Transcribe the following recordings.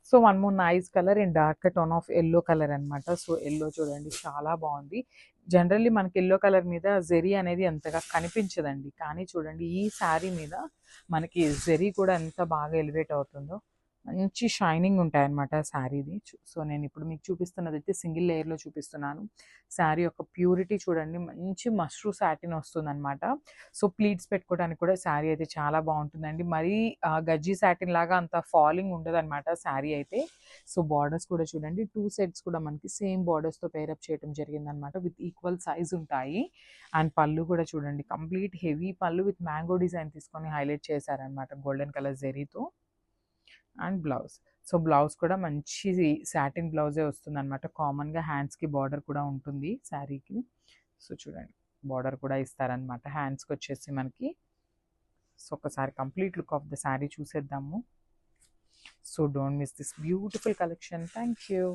So one more nice colour in dark tone of yellow colour అనమాట. So yellow చూడండి చాలా బాగుంది. Generally మనకి ఎల్లో కలర్ మీద జెరీ అనేది అంతగా కనిపించదండి, కానీ చూడండి ఈ శారీ మీద మనకి జెరీ కూడా ఎంత బాగా ఎలివేట్ అవుతుందో. మంచి షైనింగ్ ఉంటాయన్నమాట శారీది. సో నేను ఇప్పుడు మీకు చూపిస్తున్నది అయితే సింగిల్ లేయర్లో చూపిస్తున్నాను. శారీ యొక్క ప్యూరిటీ చూడండి, మంచి మష్రూ సాటిన్ వస్తుందన్నమాట. సో ప్లీట్స్ పెట్టుకోవడానికి కూడా శారీ అయితే చాలా బాగుంటుందండి. మరీ గజ్జీ సాటిన్ లాగా అంత ఫాలింగ్ ఉండదన్నమాట శారీ అయితే. సో బార్డర్స్ కూడా చూడండి, 2 సెట్స్ కూడా మనకి సేమ్ బార్డర్స్తో పేరప్ చేయడం జరిగిందనమాట. విత్ ఈక్వల్ సైజ్ ఉంటాయి. అండ్ పళ్ళు కూడా చూడండి, కంప్లీట్ హెవీ పళ్ళు విత్ మ్యాంగో డిజైన్ తీసుకొని హైలైట్ చేశారనమాట గోల్డెన్ కలర్ జెరీతో. అండ్ బ్లౌజ్, సో బ్లౌజ్ కూడా మంచి సాటిన్ బ్లౌజే వస్తుందన్నమాట. కామన్గా హ్యాండ్స్కి బార్డర్ కూడా ఉంటుంది శారీకి. సో చూడండి బార్డర్ కూడా ఇస్తారనమాట హ్యాండ్స్కి వచ్చేసి మనకి. సో ఒకసారి complete look of the sari చూసేద్దాము. So don't miss this beautiful collection. Thank you.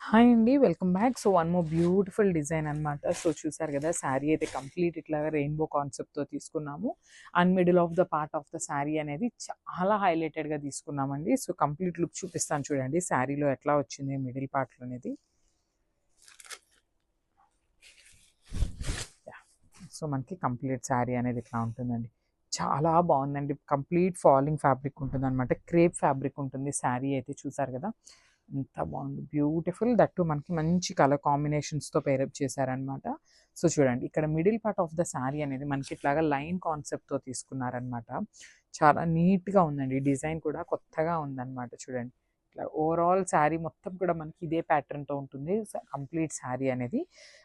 Hi అండి, welcome back. So one more beautiful design అనమాట. సో చూసారు కదా శారీ అయితే కంప్లీట్ ఇట్లాగా రెయిన్బో కాన్సెప్ట్తో తీసుకున్నాము. And middle of the part of the sari అనేది చాలా హైలైటెడ్గా తీసుకున్నామండి. సో కంప్లీట్ లుక్ చూపిస్తాను చూడండి శారీలో ఎట్లా వచ్చింది మిడిల్ పార్ట్లో అనేది. సో మనకి కంప్లీట్ శారీ అనేది ఇట్లా ఉంటుందండి. చాలా బాగుందండి. కంప్లీట్ ఫాలింగ్ ఫ్యాబ్రిక్ ఉంటుంది అనమాట. క్రేప్ ఫ్యాబ్రిక్ ఉంటుంది శారీ అయితే. చూసారు కదా ఎంత బాగుంది, బ్యూటిఫుల్. దట్టు మనకి మంచి కలర్ కాంబినేషన్స్తో పేరప్ చేశారనమాట. సో చూడండి ఇక్కడ middle part of the sari అనేది మనకి ఇట్లాగా లైన్ కాన్సెప్ట్తో తీసుకున్నారనమాట. చాలా నీట్గా ఉందండి. డిజైన్ కూడా కొత్తగా ఉందన్నమాట. చూడండి ఇట్లా ఓవరాల్ శారీ మొత్తం కూడా మనకి ఇదే ప్యాటర్న్తో ఉంటుంది కంప్లీట్ శారీ అనేది.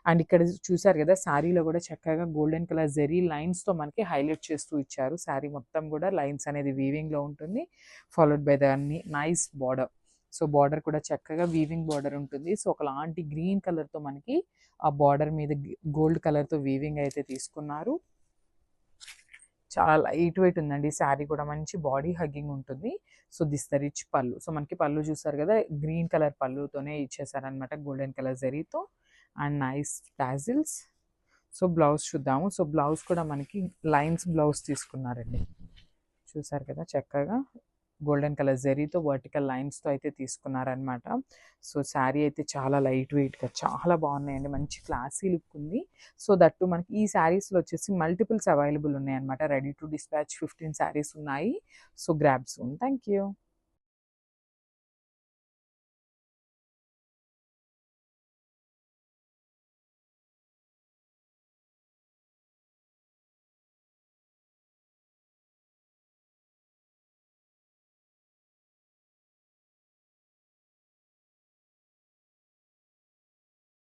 అండ్ ఇక్కడ చూసారు కదా శారీలో కూడా చక్కగా గోల్డెన్ కలర్ జెరీ లైన్స్తో మనకి హైలైట్ చేస్తూ ఇచ్చారు. శారీ మొత్తం కూడా లైన్స్ అనేది వీవింగ్లో ఉంటుంది, followed by the nice border. So border కూడా చక్కగా వీవింగ్ బార్డర్ ఉంటుంది. సో ఒకలాంటి గ్రీన్ కలర్తో మనకి ఆ బార్డర్ మీద గోల్డ్ కలర్తో వీవింగ్ అయితే తీసుకున్నారు. చాలా లైట్ వెయిట్ ఉందండి శారీ కూడా, మంచి బాడీ హగ్గింగ్ ఉంటుంది. సో దిస్ ద రిచ్ పళ్ళు. సో మనకి పళ్ళు చూసారు కదా గ్రీన్ కలర్ పళ్ళుతోనే ఇచ్చేసారనమాట గోల్డెన్ కలర్ జరీతో. And nice tassels. So blouse చూద్దాము. సో బ్లౌజ్ కూడా మనకి లైన్స్ బ్లౌజ్ తీసుకున్నారండి. చూసారు కదా చక్కగా గోల్డెన్ కలర్ జరీతో వర్టికల్ లైన్స్తో అయితే తీసుకున్నారనమాట. సో శారీ అయితే చాలా లైట్ వెయిట్గా చాలా బాగున్నాయండి. మంచి క్లాసీ లుక్ ఉంది. సో దట్టు మనకి ఈ శారీస్లో వచ్చేసి మల్టిపుల్స్ అవైలబుల్ ఉన్నాయన్నమాట. రెడీ టు డిస్పాచ్ 15 శారీస్ ఉన్నాయి. So grab soon. Thank you.